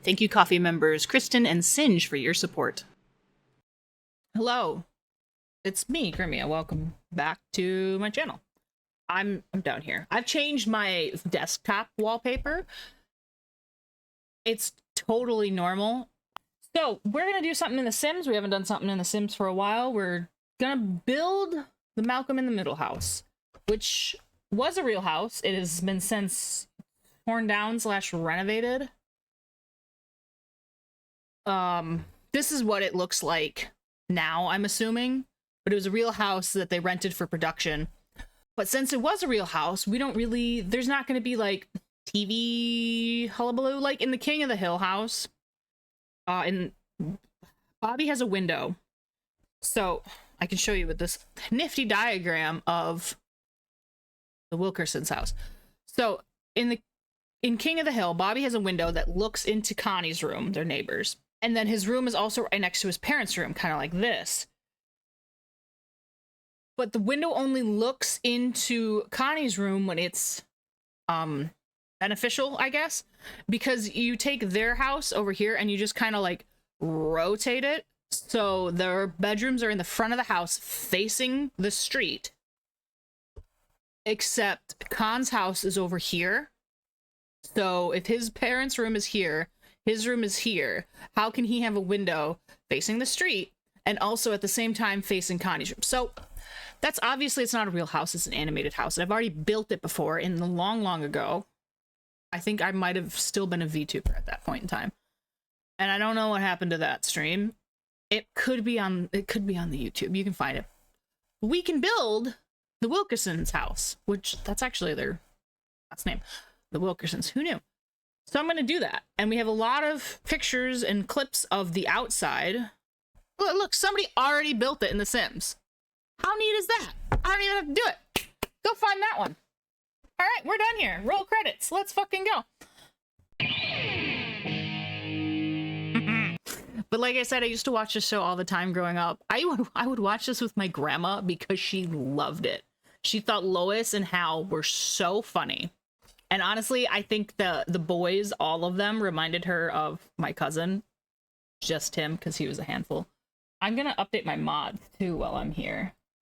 Thank you, Coffee members Kristen and Singe, for your support. Hello, it's me, Grimmia. Welcome back to my channel. I'm down here. I've changed my desktop wallpaper. It's totally normal. So we're gonna do something in The Sims. We haven't done something in The Sims for a while. We're gonna build the Malcolm in the Middle house, which was a real house. It has been since torn down / renovated. This is what it looks like now, I'm assuming, but it was a real house that they rented for production. But since it was a real house, we don't really, there's not going to be like TV hullabaloo like in the King of the Hill house. And Bobby has a window, so I can show you with this nifty diagram of the Wilkerson's house. So in King of the Hill, Bobby has a window that looks into Connie's room, their neighbors. And then his room is also right next to his parents' room, kind of like this. But the window only looks into Connie's room when it's beneficial, I guess, because you take their house over here and you just kind of like rotate it. So their bedrooms are in the front of the house facing the street. Except Khan's house is over here. So if his parents' room is here, his room is here, how can he have a window facing the street and also at the same time facing Connie's room? So that's obviously, it's not a real house, it's an animated house. I've already built it before in the long ago. I think I might have still been a VTuber at that point in time. And I don't know what happened to that stream. It could be on the YouTube. You can find it. We can build the Wilkerson's house, which that's actually their last name. The Wilkersons. Who knew? So I'm going to do that. And we have a lot of pictures and clips of the outside. Look, somebody already built it in The Sims. How neat is that? I don't even have to do it. Go find that one. All right, we're done here. Roll credits. Let's fucking go. But like I said, I used to watch this show all the time growing up. I would watch this with my grandma because she loved it. She thought Lois and Hal were so funny. And honestly, I think the boys, all of them, reminded her of my cousin. Just him, because he was a handful. I'm going to update my mods, too, while I'm here.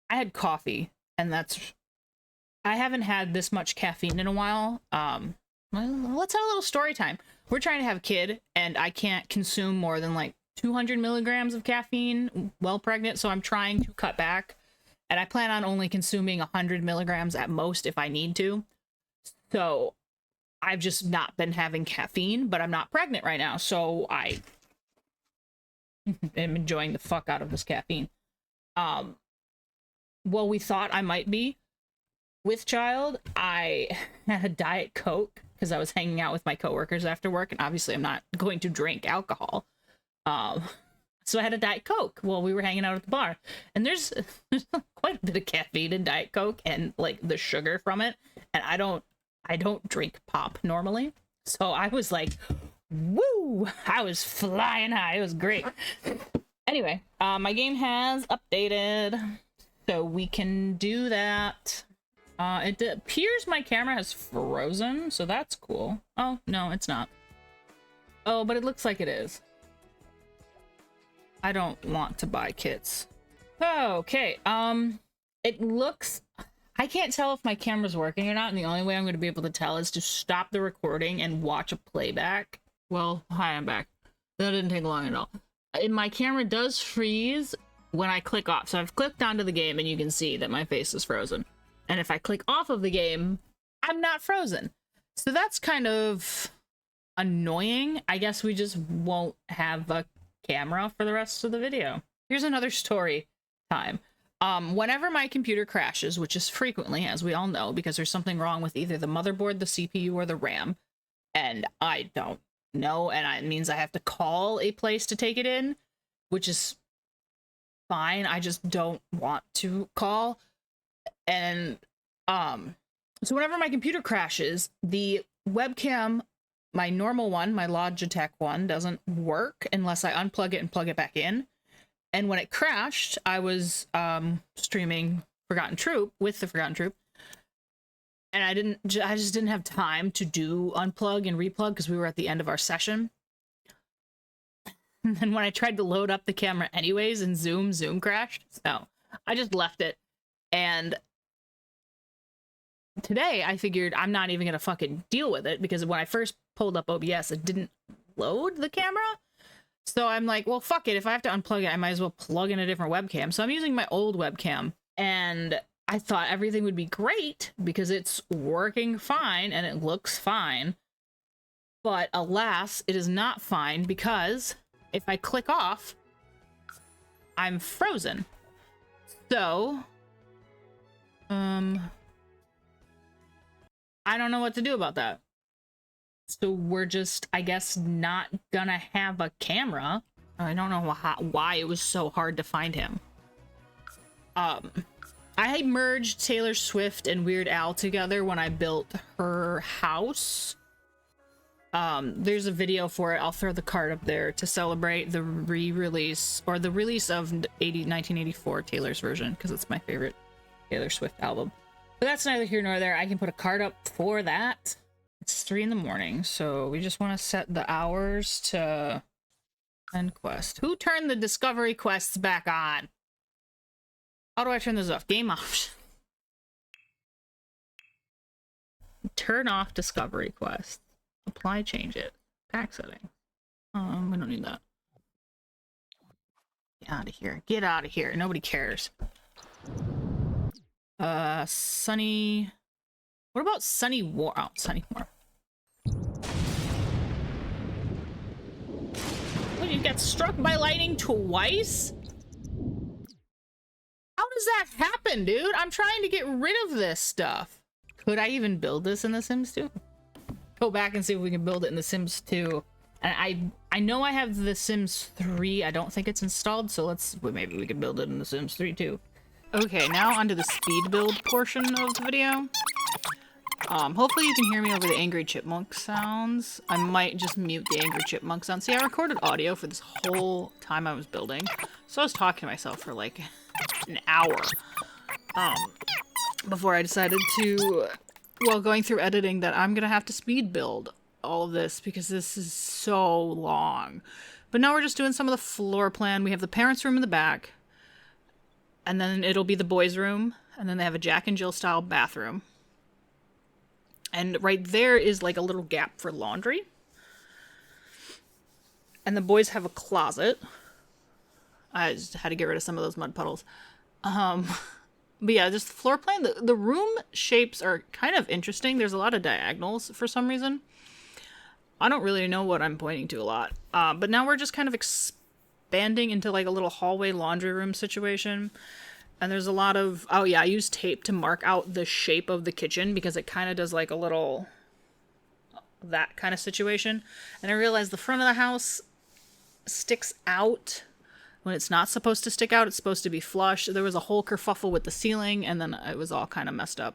I had coffee, and I haven't had this much caffeine in a while. Let's have a little story time. We're trying to have a kid, and I can't consume more than, like, 200 milligrams of caffeine while pregnant, so I'm trying to cut back. And I plan on only consuming 100 milligrams at most if I need to. So I've just not been having caffeine, but I'm not pregnant right now, so I am enjoying the fuck out of this caffeine. Well, we thought I might be with child. I had a Diet Coke because I was hanging out with my coworkers after work, and obviously I'm not going to drink alcohol. So I had a Diet Coke while we were hanging out at the bar, and there's quite a bit of caffeine in Diet Coke and like the sugar from it, and I don't drink pop normally, so I was like, woo, I was flying high. It was great. Anyway, my game has updated, so we can do that. It appears my camera has frozen, so that's cool. Oh, no, it's not. Oh, but it looks like it is. I don't want to buy kits. Okay, it looks... I can't tell if my camera's working or not, and the only way I'm going to be able to tell is to stop the recording and watch a playback. Well, hi, I'm back. That didn't take long at all. And my camera does freeze when I click off. So I've clicked onto the game, and you can see that my face is frozen. And if I click off of the game, I'm not frozen. So that's kind of annoying. I guess we just won't have a camera for the rest of the video. Here's another story time. Whenever my computer crashes, which is frequently, as we all know, because there's something wrong with either the motherboard, the CPU, or the RAM, and I don't know, and it means I have to call a place to take it in, which is fine. I just don't want to call. And so whenever my computer crashes, the webcam, my normal one, my Logitech one, doesn't work unless I unplug it and plug it back in. And when it crashed, I was streaming Forgotten Troop with the Forgotten Troop, and I just didn't have time to do unplug and replug because we were at the end of our session. And then when I tried to load up the camera anyways and Zoom crashed. So I just left it. And today I figured I'm not even gonna fucking deal with it, because when I first pulled up OBS, it didn't load the camera. So I'm like, well, fuck it. If I have to unplug it, I might as well plug in a different webcam. So I'm using my old webcam, and I thought everything would be great because it's working fine and it looks fine. But alas, it is not fine, because if I click off, I'm frozen. So, I don't know what to do about that. So we're just, I guess, not gonna have a camera. I don't know why it was so hard to find him. I merged Taylor Swift and Weird Al together when I built her house. There's a video for it. I'll throw the card up there to celebrate the re-release, or the release of 1984 Taylor's version, because it's my favorite Taylor Swift album. But that's neither here nor there. I can put a card up for that. It's 3 in the morning, so we just want to set the hours to end quest. Who turned the discovery quests back on? How do I turn this off? Game option. Turn off discovery quest. Apply, change it. Pack setting. We don't need that. Get out of here. Get out of here. Nobody cares. Sunny. What about Sunny War? Oh, Sunny War. What, you got struck by lightning twice? How does that happen, dude? I'm trying to get rid of this stuff. Could I even build this in The Sims 2? Go back and see if we can build it in The Sims 2. And I know I have The Sims 3. I don't think it's installed, so maybe we could build it in The Sims 3 too. Okay, now onto the speed build portion of the video. Hopefully you can hear me over the angry chipmunk sounds. I might just mute the angry chipmunk sound. See, I recorded audio for this whole time I was building, so I was talking to myself for like an hour before I decided to, while going through editing, that I'm gonna have to speed build all of this because this is so long. But now we're just doing some of the floor plan. We have the parents' room in the back, and then it'll be the boys' room, and then they have a Jack and Jill style bathroom. And right there is like a little gap for laundry. And the boys have a closet. I just had to get rid of some of those mud puddles. But yeah, just the floor plan. The room shapes are kind of interesting. There's a lot of diagonals for some reason. I don't really know what I'm pointing to a lot. But now we're just kind of expanding into like a little hallway laundry room situation. And there's a lot of, oh yeah, I use tape to mark out the shape of the kitchen because it kind of does like a little, that kind of situation. And I realized the front of the house sticks out when it's not supposed to stick out. It's supposed to be flush. There was a whole kerfuffle with the ceiling, and then it was all kind of messed up.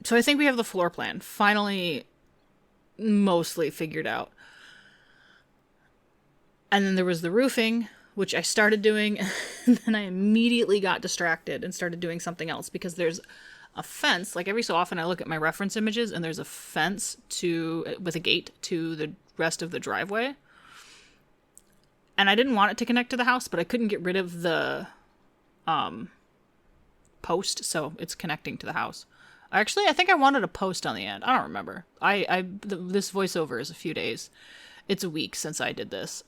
So I think we have the floor plan finally mostly figured out. And then there was the roofing, which I started doing, and then I immediately got distracted and started doing something else because there's a fence. Like every so often I look at my reference images and there's a fence with a gate to the rest of the driveway. And I didn't want it to connect to the house, but I couldn't get rid of the post, so it's connecting to the house. Actually, I think I wanted a post on the end. I don't remember. This voiceover is a few days. It's a week since I did this.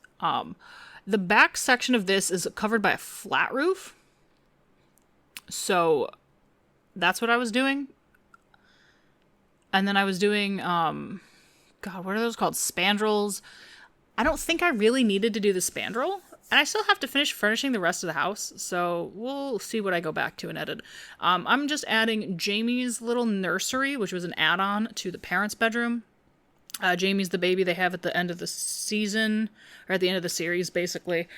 The back section of this is covered by a flat roof. So that's what I was doing. And then I was doing, God, what are those called? Spandrels. I don't think I really needed to do the spandrel. And I still have to finish furnishing the rest of the house. So we'll see what I go back to and edit. I'm just adding Jamie's little nursery, which was an add-on to the parents' bedroom. Jamie's the baby they have at the end of the season, or at the end of the series, basically.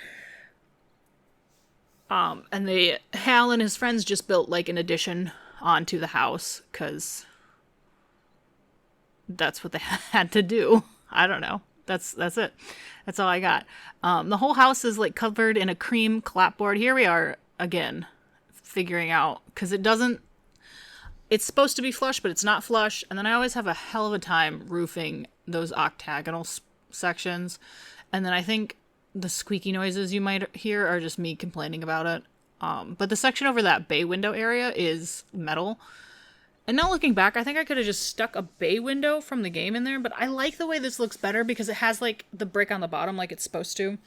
And Hal and his friends just built like an addition onto the house, because that's what they had to do. I don't know. That's it. That's all I got. The whole house is like covered in a cream clapboard. Here we are again, figuring out, because it's supposed to be flush, but it's not flush. And then I always have a hell of a time roofing those octagonal sections. And then I think the squeaky noises you might hear are just me complaining about it. But the section over that bay window area is metal. And now looking back, I think I could have just stuck a bay window from the game in there, but I like the way this looks better because it has like the brick on the bottom like it's supposed to.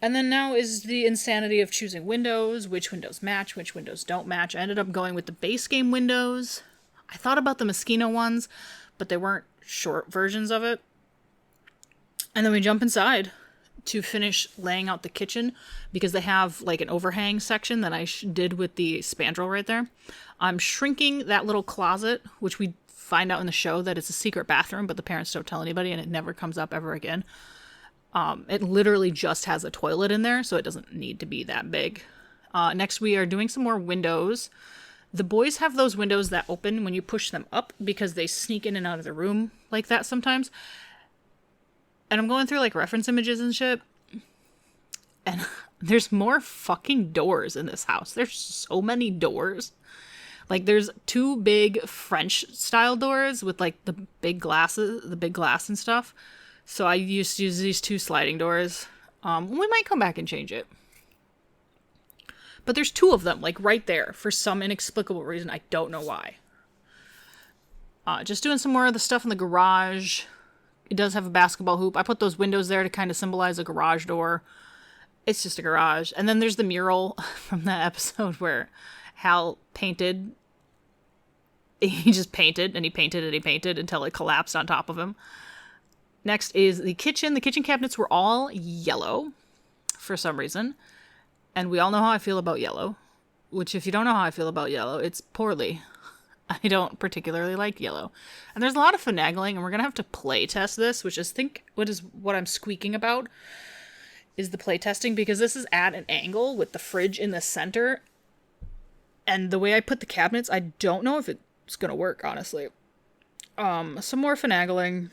And then now is the insanity of choosing windows, which windows match, which windows don't match. I ended up going with the base game windows. I thought about the Moschino ones, but they weren't short versions of it. And then we jump inside to finish laying out the kitchen because they have like an overhang section that I did with the spandrel right there. I'm shrinking that little closet, which we find out in the show that it's a secret bathroom, but the parents don't tell anybody and it never comes up ever again. It literally just has a toilet in there, so it doesn't need to be that big. Next, we are doing some more windows. The boys have those windows that open when you push them up because they sneak in and out of the room like that sometimes. And I'm going through like reference images and shit. And there's more fucking doors in this house. There's so many doors. Like there's 2 big French style doors with like the big glass and stuff. So I used to use these 2 sliding doors. We might come back and change it. But there's 2 of them, like right there, for some inexplicable reason. I don't know why. Just doing some more of the stuff in the garage. It does have a basketball hoop. I put those windows there to kind of symbolize a garage door. It's just a garage. And then there's the mural from that episode where Hal painted. He just painted, and he painted, and he painted until it collapsed on top of him. Next is the kitchen. The kitchen cabinets were all yellow for some reason. And we all know how I feel about yellow. Which, if you don't know how I feel about yellow, it's poorly. I don't particularly like yellow. And there's a lot of finagling, and we're going to have to play test this, which is what I'm squeaking about, is the play testing, because this is at an angle with the fridge in the center. And the way I put the cabinets, I don't know if it's going to work, honestly. Some more finagling.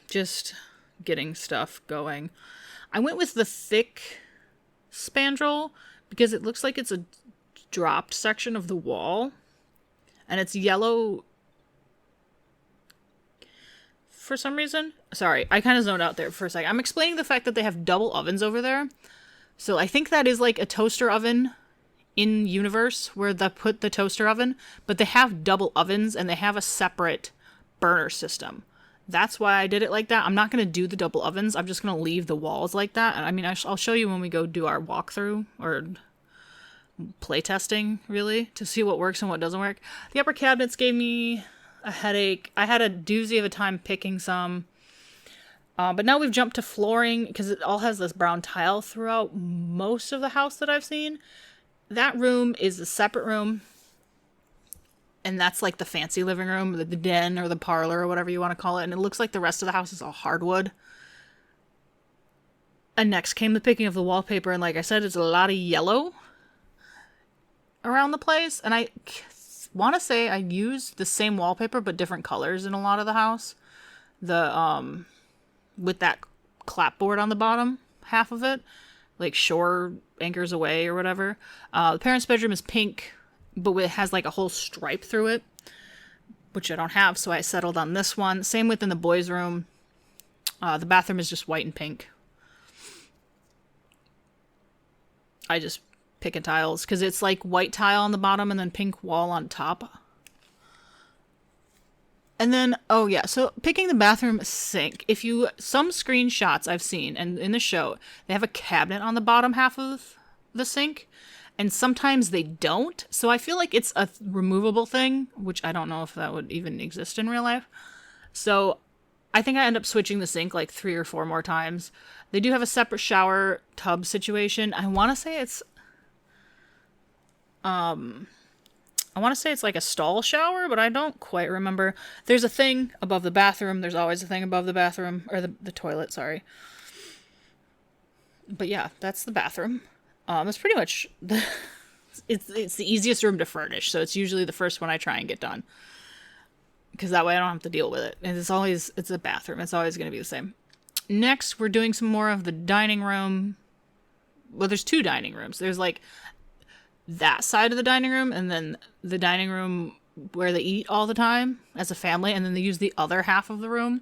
Just getting stuff going. I went with the thick spandrel because it looks like it's a dropped section of the wall. And it's yellow for some reason. Sorry, I kind of zoned out there for a second. I'm explaining the fact that they have double ovens over there. So I think that is like a toaster oven in universe where they put the toaster oven. But they have double ovens and they have a separate burner system. That's why I did it like that. I'm not going to do the double ovens. I'm just going to leave the walls like that. And I mean, I'll show you when we go do our walkthrough or playtesting, really, to see what works and what doesn't work. The upper cabinets gave me a headache. I had a doozy of a time picking some. But now we've jumped to flooring because it all has this brown tile throughout most of the house that I've seen. That room is a separate room. And that's like the fancy living room, the den or the parlor or whatever you want to call it. And it looks like the rest of the house is all hardwood. And next came the picking of the wallpaper. And like I said, it's a lot of yellow around the place. And I want to say I used the same wallpaper but different colors in a lot of the house. The with that clapboard on the bottom half of it, like Shore Anchors Away or whatever. The parents' bedroom is pink, but it has like a whole stripe through it, which I don't have, so I settled on this one. Same within the boys' room. The bathroom is just white and pink. I just picking tiles because it's like white tile on the bottom and then pink wall on top. And then, oh yeah, so picking the bathroom sink. Some screenshots I've seen, and in the show, they have a cabinet on the bottom half of the sink, and sometimes they don't. So I feel like it's a removable thing, which I don't know if that would even exist in real life. So I think I end up switching the sink like 3 or 4 more times. They do have a separate shower tub situation. I want to say it's like a stall shower, but I don't quite remember. There's a thing above the bathroom. There's always a thing above the bathroom, or the toilet, sorry. But yeah, that's the bathroom. It's pretty much it's the easiest room to furnish, so it's usually the first one I try and get done. Because that way I don't have to deal with it. And it's a bathroom. It's always going to be the same. Next, we're doing some more of the dining room. Well, there's 2 dining rooms. There's like that side of the dining room, and then the dining room where they eat all the time as a family, and then they use the other half of the room,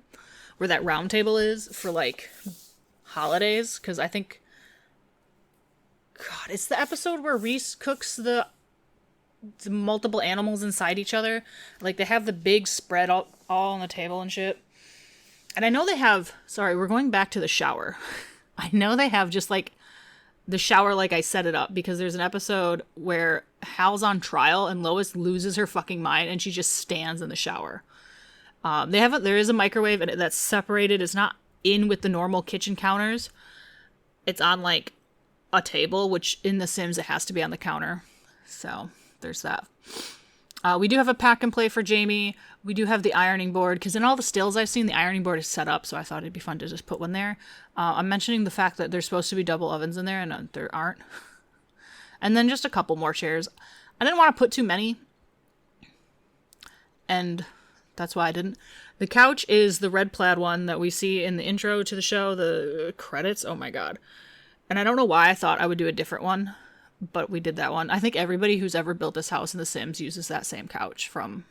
where that round table is for like holidays, because I think, God, it's the episode where Reese cooks the multiple animals inside each other. Like, they have the big spread all on the table and shit. And I know they have, sorry, we're going back to the shower. I know they have just like the shower like I set it up, because there's an episode where Hal's on trial and Lois loses her fucking mind and she just stands in the shower. There is a microwave and that's separated. It's not in with the normal kitchen counters. It's on like a table, which in The Sims it has to be on the counter. So there's that. We do have a pack and play for Jamie. We do have the ironing board, because in all the stills I've seen, the ironing board is set up, so I thought it'd be fun to just put one there. I'm mentioning the fact that there's supposed to be double ovens in there, and there aren't. And then just a couple more chairs. I didn't want to put too many, and that's why I didn't. The couch is the red plaid one that we see in the intro to the show, the credits. Oh my god. And I don't know why I thought I would do a different one, but we did that one. I think everybody who's ever built this house in The Sims uses that same couch from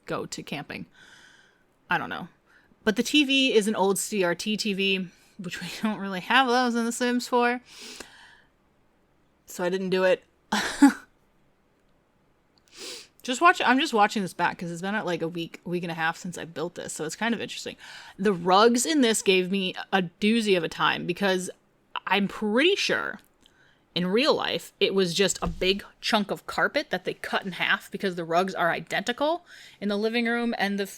Go to camping. I don't know. But the TV is an old CRT TV, which we don't really have those in The Sims 4. So I didn't do it. I'm just watching this back because it's been like a week and a half since I built this. So it's kind of interesting. The rugs in this gave me a doozy of a time, because I'm pretty sure in real life, it was just a big chunk of carpet that they cut in half, because the rugs are identical in the living room and the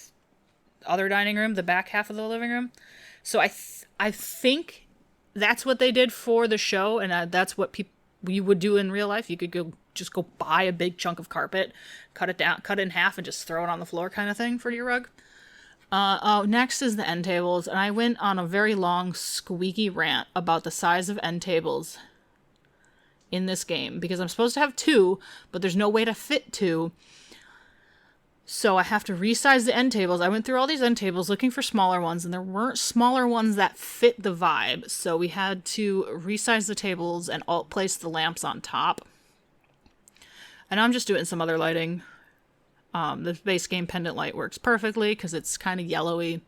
other dining room, the back half of the living room. So I think that's what they did for the show, and that's what you would do in real life. You could go buy a big chunk of carpet, cut it in half, and just throw it on the floor, kind of thing, for your rug. Next is the end tables, and I went on a very long, squeaky rant about the size of end tables in this game, because I'm supposed to have 2, but there's no way to fit 2. So I have to resize the end tables. I went through all these end tables looking for smaller ones, and there weren't smaller ones that fit the vibe. So we had to resize the tables and alt place the lamps on top. And I'm just doing some other lighting. The base game pendant light works perfectly because it's kind of yellowy.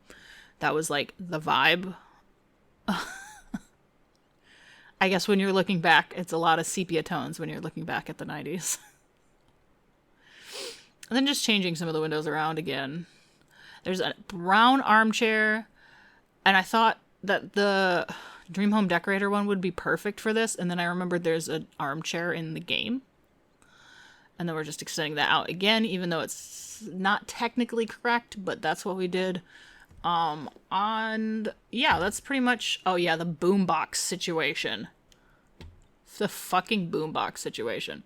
That was like the vibe. I guess when you're looking back, it's a lot of sepia tones when you're looking back at the 90s. And then just changing some of the windows around again. There's a brown armchair, and I thought that the Dream Home Decorator one would be perfect for this, and then I remembered there's an armchair in the game. And then we're just extending that out again, even though it's not technically correct, but that's what we did. And yeah, that's pretty much, oh yeah, the boombox situation. The fucking boombox situation.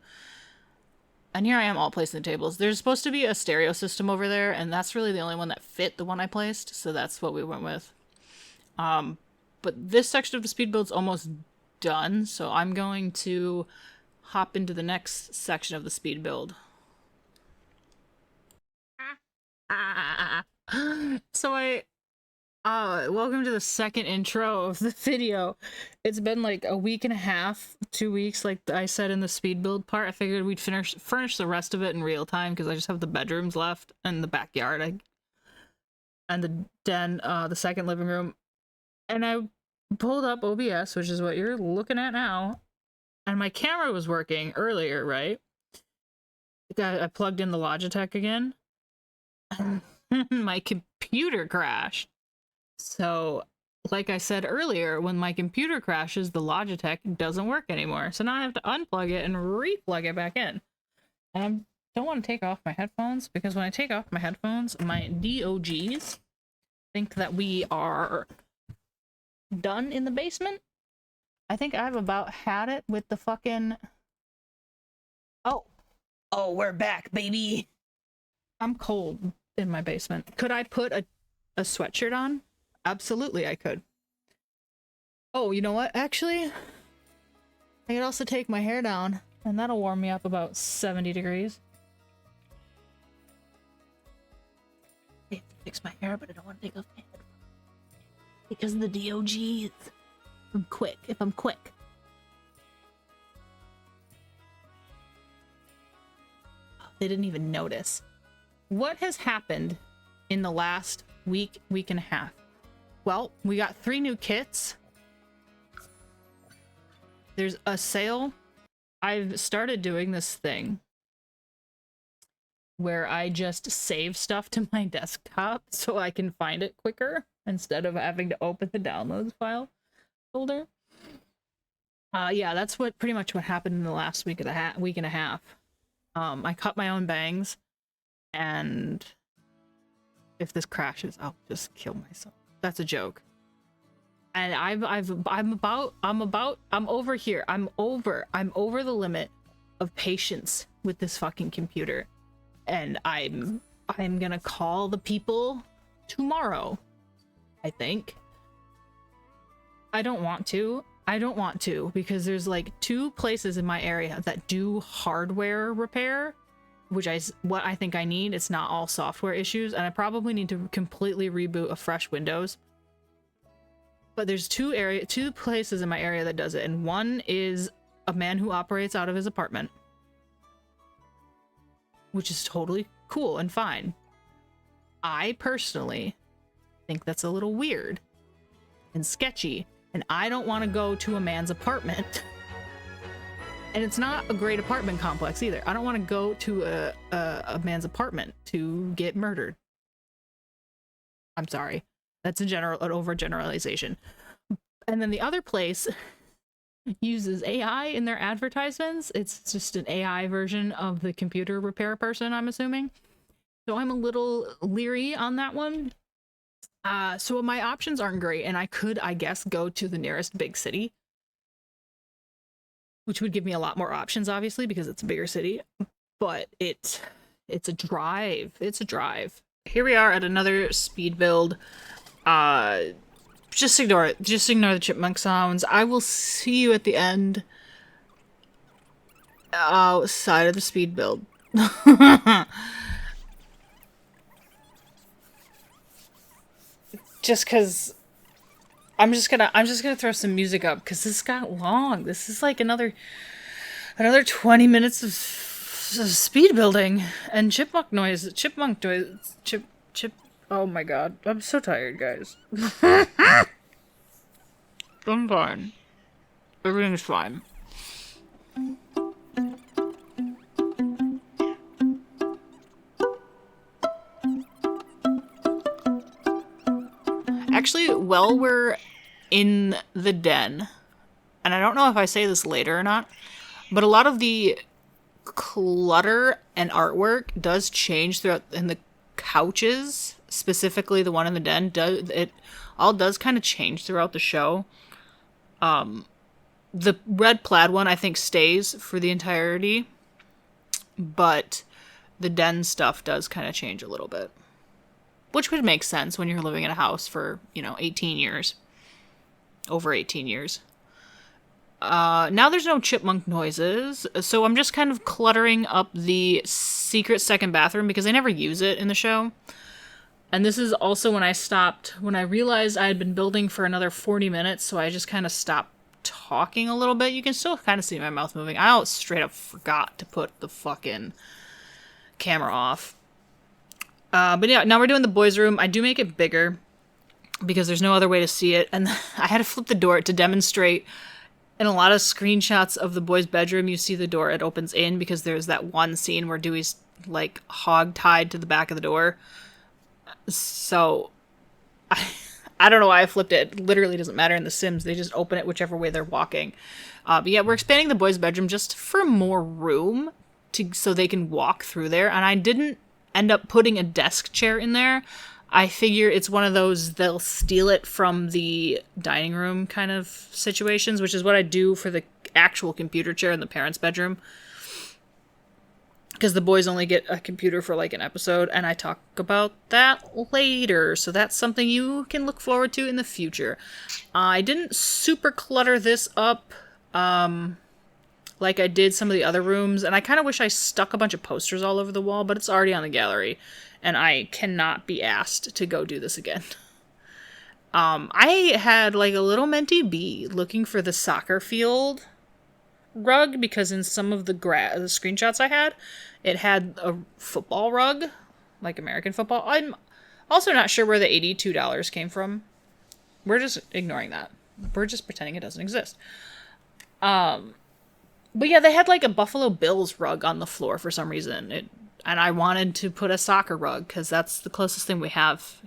And here I am all placing the tables. There's supposed to be a stereo system over there, and that's really the only one that fit the one I placed, so that's what we went with. But this section of the speed build's almost done, so I'm going to hop into the next section of the speed build. So welcome to the second intro of the video. It's been like a week and a half, 2 weeks, like I said in the speed build part. I figured we'd furnish the rest of it in real time, because I just have the bedrooms left and the backyard and the den, the second living room. And I pulled up OBS, which is what you're looking at now, and my camera was working earlier, right? I plugged in the Logitech again, and my computer crashed. So, like I said earlier, when my computer crashes, the Logitech doesn't work anymore. So now I have to unplug it and re-plug it back in. And I don't want to take off my headphones, because when I take off my headphones, my DOGs think that we are done in the basement. I think I've about had it with the fucking... Oh, we're back, baby. I'm cold in my basement. Could I put a sweatshirt on? Absolutely, I could. Oh, you know what? Actually, I could also take my hair down, and that'll warm me up about 70 degrees. I have to fix my hair, but I don't want to take off my headphones because of the DOGs. If I'm quick. Oh, they didn't even notice. What has happened in the last week and a half. Well, we got 3 new kits. There's a sale. I've started doing this thing where I just save stuff to my desktop so I can find it quicker instead of having to open the downloads file folder. Yeah, that's pretty much what happened in the last week and a half. I cut my own bangs, and if this crashes, I'll just kill myself. That's a joke. And I'm over here. I'm over the limit of patience with this fucking computer. And I'm gonna call the people tomorrow, I think. I don't want to because there's like 2 places in my area that do hardware repair, which what I think I need. It's not all software issues, and I probably need to completely reboot a fresh Windows. But there's 2 places in my area that does it, and one is a man who operates out of his apartment, which is totally cool and fine. I personally think that's a little weird and sketchy, and I don't want to go to a man's apartment. And it's not a great apartment complex either. I don't want to go to a man's apartment to get murdered. I'm sorry. That's an overgeneralization. And then the other place uses AI in their advertisements. It's just an AI version of the computer repair person, I'm assuming. So I'm a little leery on that one. So my options aren't great, and I could, I guess, go to the nearest big city, which would give me a lot more options, obviously, because it's a bigger city. But it's a drive. It's a drive. Here we are at another speed build. Just ignore it. Just ignore the chipmunk sounds. I will see you at the end. Outside of the speed build. Just because I'm just gonna throw some music up because this got long. This is like another 20 minutes of speed building and chipmunk noise. Oh my god, I'm so tired, guys. I'm fine. Everything's fine. Actually, while we're in the den, and I don't know if I say this later or not, but a lot of the clutter and artwork does change throughout, and the couches, specifically the one in the den, does kind of change throughout the show. The red plaid one I think stays for the entirety, but the den stuff does kind of change a little bit. Which would make sense when you're living in a house for, 18 years. Over 18 years. Now there's no chipmunk noises, so I'm just kind of cluttering up the secret second bathroom because I never use it in the show. And this is also when I realized I had been building for another 40 minutes, so I just kind of stopped talking a little bit. You can still kind of see my mouth moving. I straight up forgot to put the fucking camera off. But yeah, now we're doing the boys' room. I do make it bigger because there's no other way to see it. And I had to flip the door to demonstrate. In a lot of screenshots of the boys' bedroom, you see the door, it opens in because there's that one scene where Dewey's like hog-tied to the back of the door. So I don't know why I flipped it. It literally doesn't matter in The Sims. They just open it whichever way they're walking. But yeah, we're expanding the boys' bedroom just for more room so they can walk through there. And I didn't end up putting a desk chair in there. I figure it's one of those they'll steal it from the dining room kind of situations, which is what I do for the actual computer chair in the parents' bedroom. Because the boys only get a computer for like an episode, and I talk about that later. So that's something you can look forward to in the future. I didn't super clutter this up like I did some of the other rooms, and I kind of wish I stuck a bunch of posters all over the wall, but it's already on the gallery, and I cannot be asked to go do this again. I had like a little mentee bee looking for the soccer field rug, because in some of the screenshots I had, it had a football rug, like American football. Also not sure where the $82 came from. We're just ignoring that. We're just pretending it doesn't exist. But yeah, they had like a Buffalo Bills rug on the floor for some reason. And I wanted to put a soccer rug because that's the closest thing we have.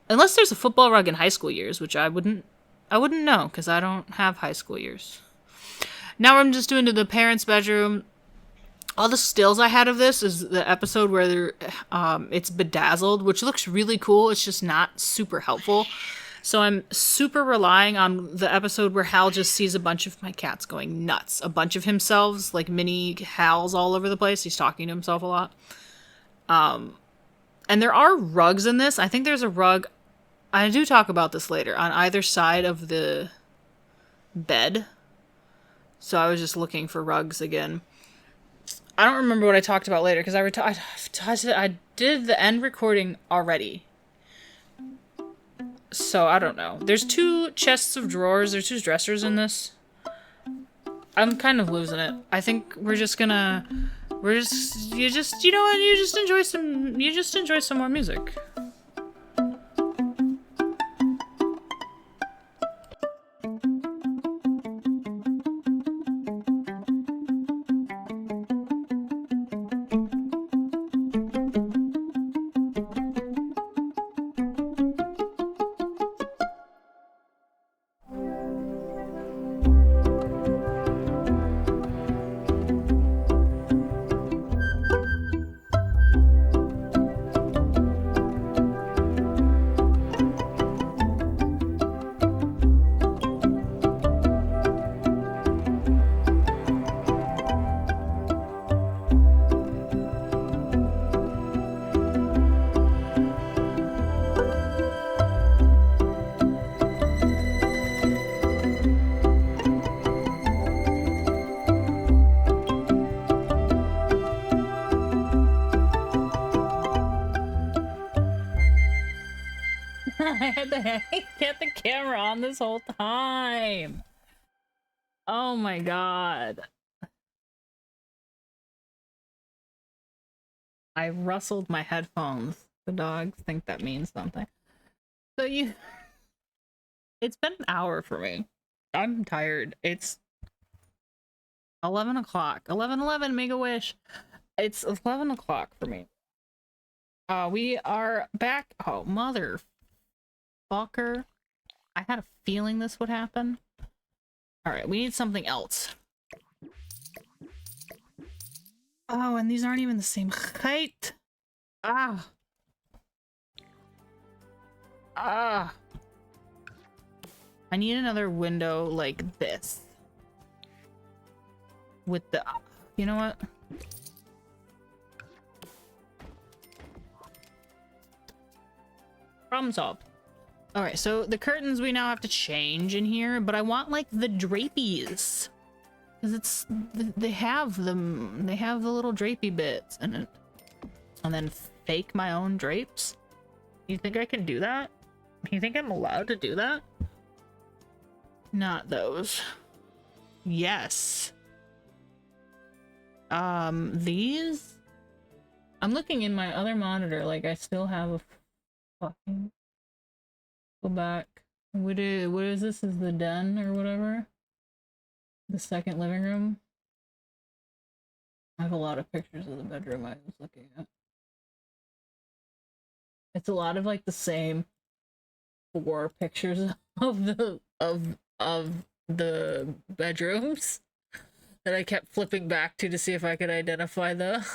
Unless there's a football rug in high school years, which I wouldn't know because I don't have high school years. Now I'm just doing to the parents' bedroom. All the stills I had of this is the episode where it's bedazzled, which looks really cool. It's just not super helpful. So I'm super relying on the episode where Hal just sees a bunch of my cats going nuts. A bunch of himselves, like mini Hals all over the place. He's talking to himself a lot. And there are rugs in this. I think there's a rug. I do talk about this later on either side of the bed. So I was just looking for rugs again. I don't remember what I talked about later because I did the end recording already. So I don't know. There's 2 chests of drawers. There's 2 dressers in this. I'm kind of losing it. I think you know what? You just enjoy some more music. I had to get the camera on this whole time. Oh my god. I rustled my headphones. The dogs think that means something. So it's been an hour for me. I'm tired. It's 11 o'clock. 11:11, make a wish. It's 11 o'clock for me. We are back. Oh, motherfucker. I had a feeling this would happen. Alright, we need something else. Oh, and these aren't even the same height. Ah. Ah. I need another window like this. With the... You know what? Problem solved. Alright, so the curtains we now have to change in here, but I want, like, the drapies. Because it's... They have them. They have the little drapey bits in it. And then fake my own drapes? You think I can do that? You think I'm allowed to do that? Not those. Yes. These? I'm looking in my other monitor, like I still have a fucking... Go back. What is this? Is the den or whatever? The second living room? I have a lot of pictures of the bedroom I was looking at. It's a lot of like the same 4 pictures of the bedrooms that I kept flipping back to see if I could identify the...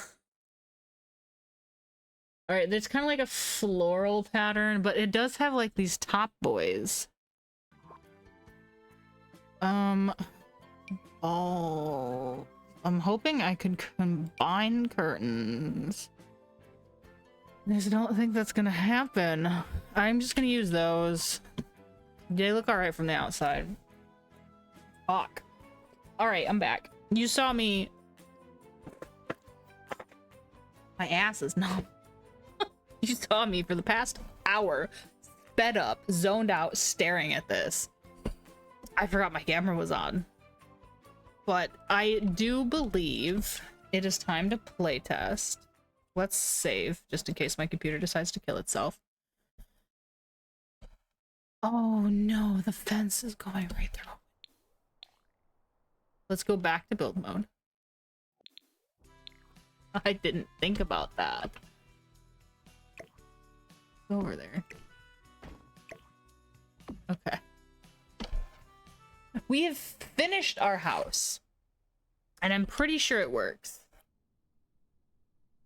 Alright, there's kind of like a floral pattern, but it does have like these top boys. Oh, I'm hoping I could combine curtains. I just don't think that's gonna happen. I'm just gonna use those. They look alright from the outside. Fuck. Alright, I'm back. You saw me... My ass is numb. You saw me for the past hour, sped up, zoned out, staring at this. I forgot my camera was on. But I do believe it is time to playtest let's save just in case my computer decides to kill itself. Oh no, the fence is going right through. Let's go back to build mode. I didn't think about that. Go over there. Okay. We have finished our house. And I'm pretty sure it works.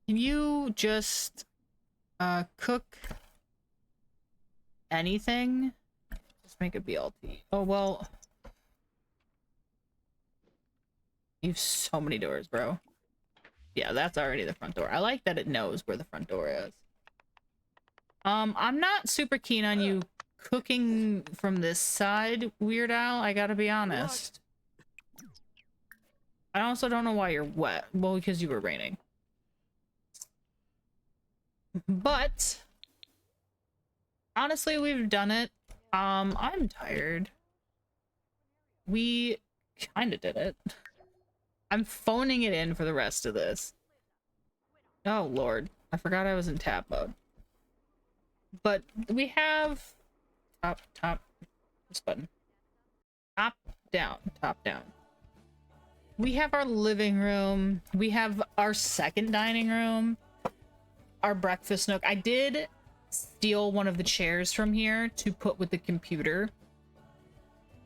Can you just cook anything? Just make it BLT. Oh, well. You have so many doors, bro. Yeah, that's already the front door. I like that it knows where the front door is. I'm not super keen on you cooking from this side, Weird Al. I gotta be honest. I also don't know why you're wet. Well, because you were raining. But honestly, we've done it. I'm tired. We kind of did it. I'm phoning it in for the rest of this. Oh, Lord. I forgot I was in tab mode. But we have... Top. This button. Top, down. We have our living room. We have our second dining room. Our breakfast nook. I did steal one of the chairs from here to put with the computer.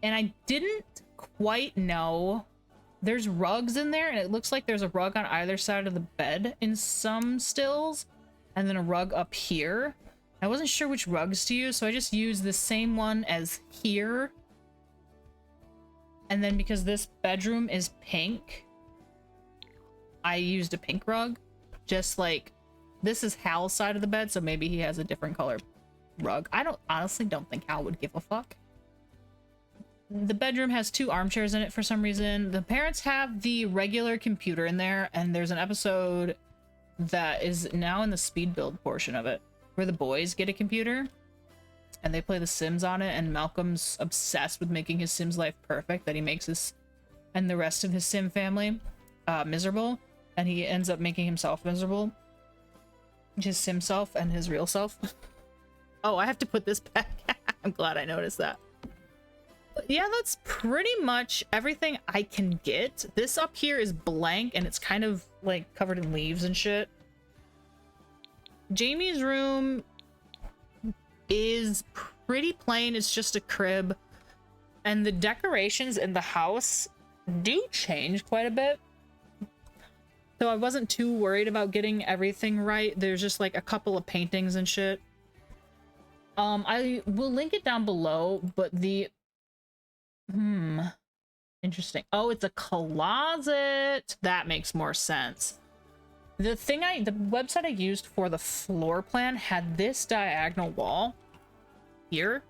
And I didn't quite know... There's rugs in there, and it looks like there's a rug on either side of the bed in some stills, and then a rug up here. I wasn't sure which rugs to use, so I just used the same one as here. And then because this bedroom is pink, I used a pink rug. Just like, this is Hal's side of the bed, so maybe he has a different color rug. I honestly don't think Hal would give a fuck. The bedroom has 2 armchairs in it for some reason. The parents have the regular computer in there, and there's an episode that is now in the speed build portion of it, where the boys get a computer, and they play The Sims on it, and Malcolm's obsessed with making his Sims life perfect, that he makes his and the rest of his Sim family miserable, and he ends up making himself miserable. His Sim self and his real self. Oh, I have to put this back. I'm glad I noticed that. Yeah, that's pretty much everything I can get. This up here is blank, and it's kind of like covered in leaves and shit. Jamie's room is pretty plain. It's just a crib, and the decorations in the house do change quite a bit, so I wasn't too worried about getting everything right. There's just like a couple of paintings and shit. I will link it down below, but the interesting. Oh, it's a closet. That makes more sense. The website I used for the floor plan had this diagonal wall here,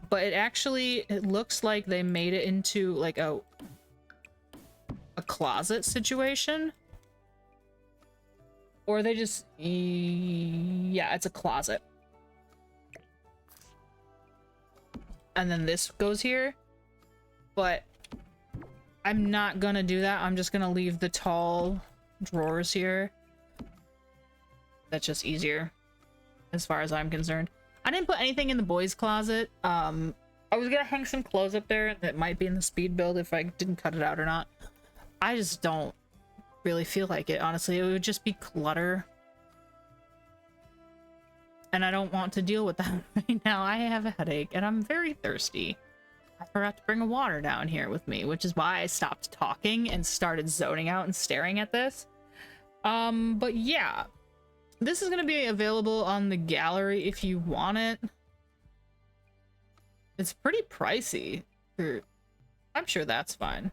but it looks like they made it into like a closet situation, or they just, yeah, it's a closet. And then this goes here. But I'm not gonna do that. I'm just gonna leave the tall drawers here. That's just easier as far as I'm concerned. I didn't put anything in the boys' closet. I was gonna hang some clothes up there that might be in the speed build if I didn't cut it out or not. I just don't really feel like it, honestly. It would just be clutter. And I don't want to deal with that right now. I have a headache and I'm very thirsty. I forgot to bring a water down here with me, which is why I stopped talking and started zoning out and staring at this. But yeah, this is going to be available on the gallery if you want it. It's pretty pricey. I'm sure that's fine.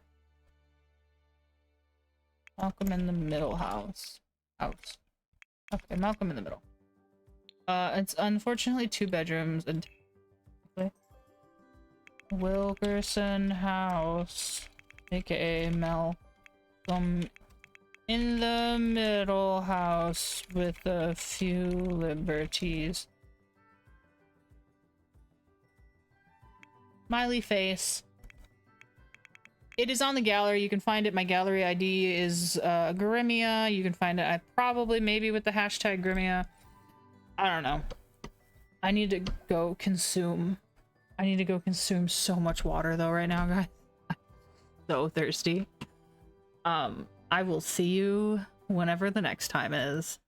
Malcolm in the middle house. Okay, Malcolm in the middle. It's unfortunately 2 bedrooms and Wilkerson house, aka Malcolm in the middle house with a few liberties. Smiley face. it is on the gallery. You can find it. My gallery ID is Grimmia. You can find it maybe with the hashtag Grimmia. I don't know. I need to go consume so much water though right now, guys. I'm so thirsty. I will see you whenever the next time is.